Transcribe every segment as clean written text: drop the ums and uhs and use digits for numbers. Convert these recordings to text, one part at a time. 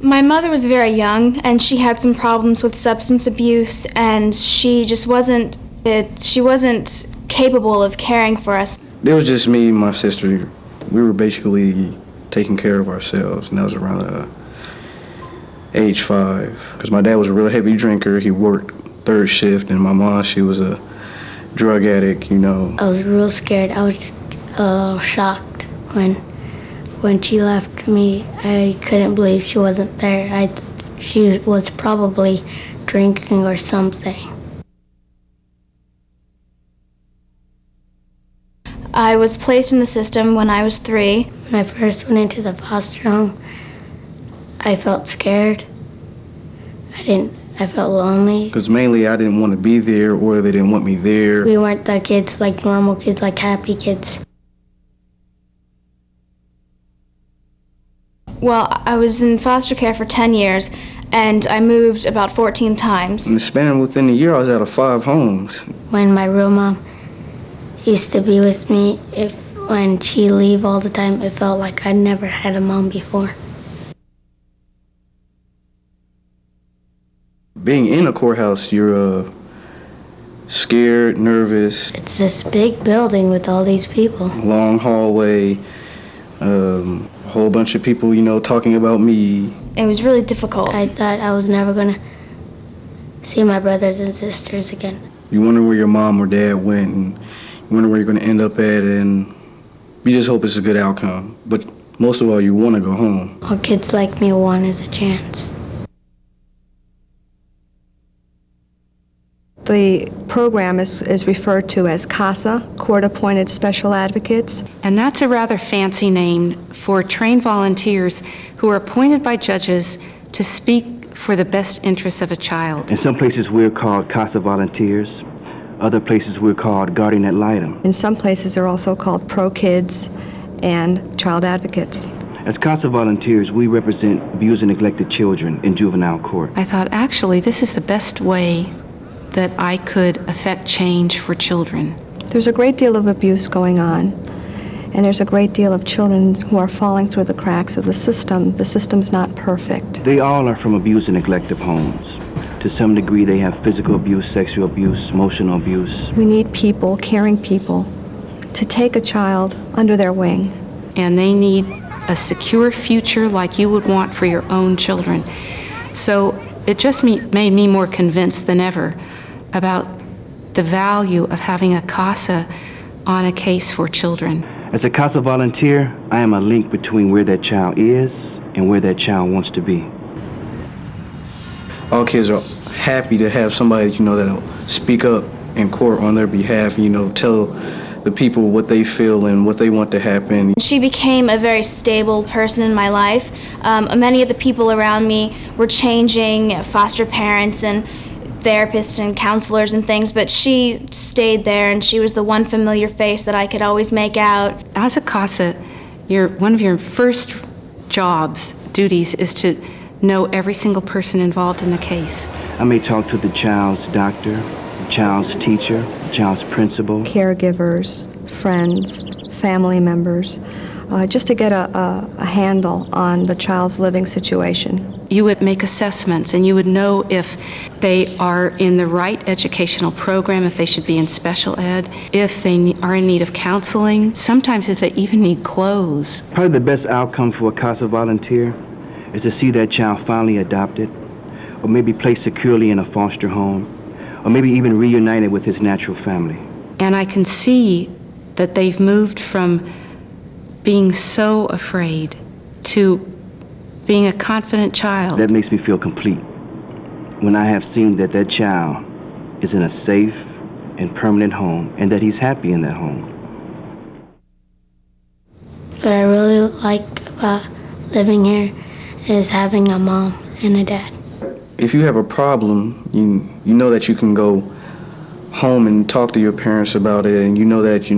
My mother was very young, and she had some problems with substance abuse, and she just wasn't capable of caring for us. There was just me and my sister. We were basically taking care of ourselves, and that was around age 5. Because my dad was a real heavy drinker. He worked third shift, and my mom, she was a drug addict, I was real scared. I was a little shocked when she left me. I couldn't believe she wasn't there. She was probably drinking or something. I was placed in the system when I was 3. When I first went into the foster home, I felt scared. I felt lonely. Because mainly I didn't want to be there, or they didn't want me there. We weren't the kids like normal kids, like happy kids. Well, I was in foster care for 10 years, and I moved about 14 times. In the span within a year, I was out of 5 homes. When my real mom used to be with me, when she leave all the time, it felt like I'd never had a mom before. Being in a courthouse, you're scared, nervous. It's this big building with all these people. Long hallway, a whole bunch of people, talking about me. It was really difficult. I thought I was never gonna see my brothers and sisters again. You wonder where your mom or dad went, and you wonder where you're gonna end up at, and you just hope it's a good outcome. But most of all, you wanna go home. All kids like me want is a chance. The program is referred to as CASA, Court-Appointed Special Advocates. And that's a rather fancy name for trained volunteers who are appointed by judges to speak for the best interests of a child. In some places we're called CASA volunteers. Other places we're called guardian ad litem. In some places they're also called pro-kids and child advocates. As CASA volunteers, we represent abused and neglected children in juvenile court. I thought, actually, this is the best way that I could affect change for children. There's a great deal of abuse going on, and there's a great deal of children who are falling through the cracks of the system. The system's not perfect. They all are from abused and neglected homes. To some degree, they have physical abuse, sexual abuse, emotional abuse. We need people, caring people, to take a child under their wing. And they need a secure future like you would want for your own children. So it just made me more convinced than ever about the value of having a CASA on a case for children. As a CASA volunteer, I am a link between where that child is and where that child wants to be. All kids are happy to have somebody, that'll speak up in court on their behalf, tell the people what they feel and what they want to happen. She became a very stable person in my life. Many of the people around me were changing, foster parents and therapists and counselors and things, but she stayed there, and she was the one familiar face that I could always make out. As a CASA, one of your first duties is to know every single person involved in the case. I may talk to the child's doctor, the child's teacher, the child's principal. Caregivers, friends, family members, just to get a handle on the child's living situation. You would make assessments, and you would know if they are in the right educational program, if they should be in special ed, if they are in need of counseling, sometimes if they even need clothes. Probably the best outcome for a CASA volunteer is to see that child finally adopted, or maybe placed securely in a foster home, or maybe even reunited with his natural family. And I can see that they've moved from being so afraid to being a confident child. That makes me feel complete. When I have seen that that child is in a safe and permanent home, and that he's happy in that home. What I really like about living here is having a mom and a dad. If you have a problem, you know that you can go home and talk to your parents about it, and you know that,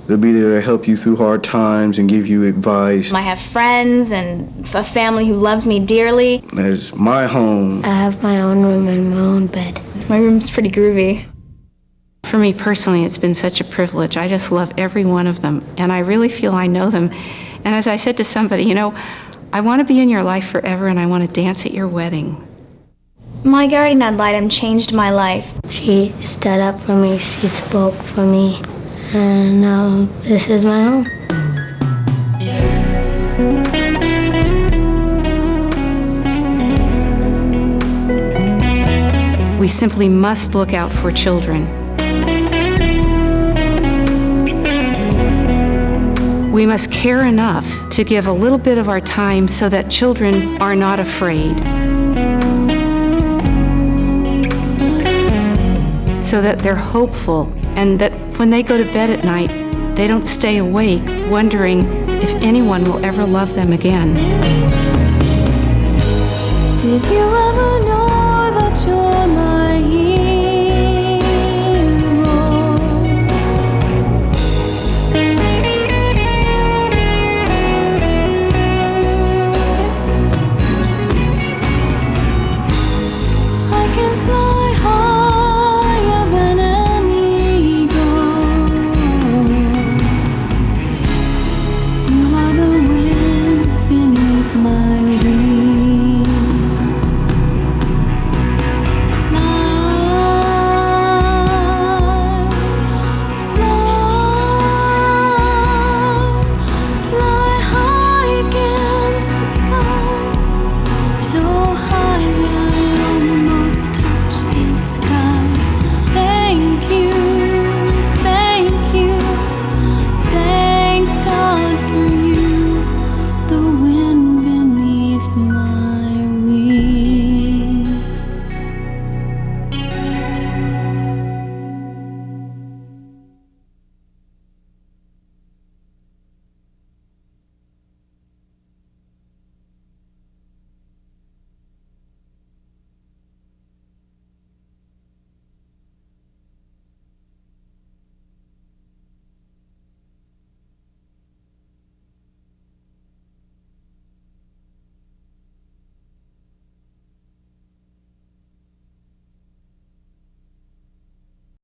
they'll be there to help you through hard times and give you advice. I have friends and a family who loves me dearly. That's my home. I have my own room and my own bed. My room's pretty groovy. For me personally, it's been such a privilege. I just love every one of them, and I really feel I know them. And as I said to somebody, I want to be in your life forever, and I want to dance at your wedding. My guardian ad litem changed my life. She stood up for me, she spoke for me, and now this is my home. We simply must look out for children. We must care enough to give a little bit of our time so that children are not afraid, so that they're hopeful, and that when they go to bed at night, they don't stay awake wondering if anyone will ever love them again. Did you ever know that you're my